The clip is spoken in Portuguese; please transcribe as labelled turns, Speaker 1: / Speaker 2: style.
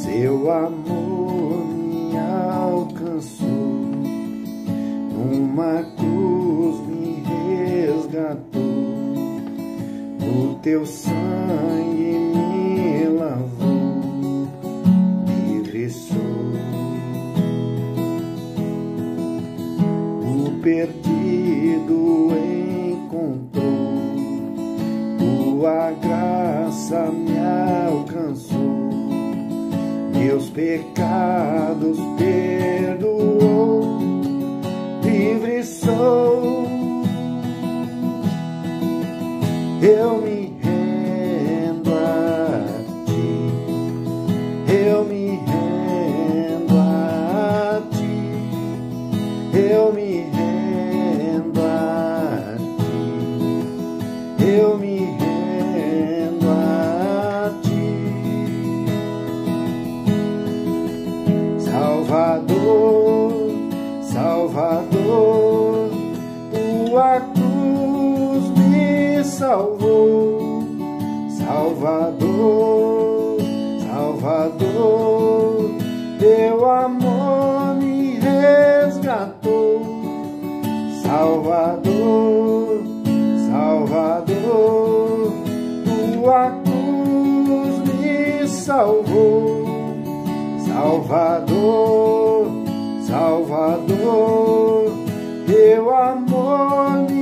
Speaker 1: Seu amor me alcançou, numa cruz me resgatou, o teu sangue me lavou, livre sou. O perdido encontrou, tua graça me alcançou, meus pecados perdoou, livre sou. Eu me rendo a ti, eu me rendo a ti, eu me rendo a ti, eu me rendo a ti. Salvador, Salvador, tua cruz me salvou. Salvador, Salvador, teu amor me resgatou. Salvador, Salvador, tua cruz me salvou. Salvador, Salvador, teu amor me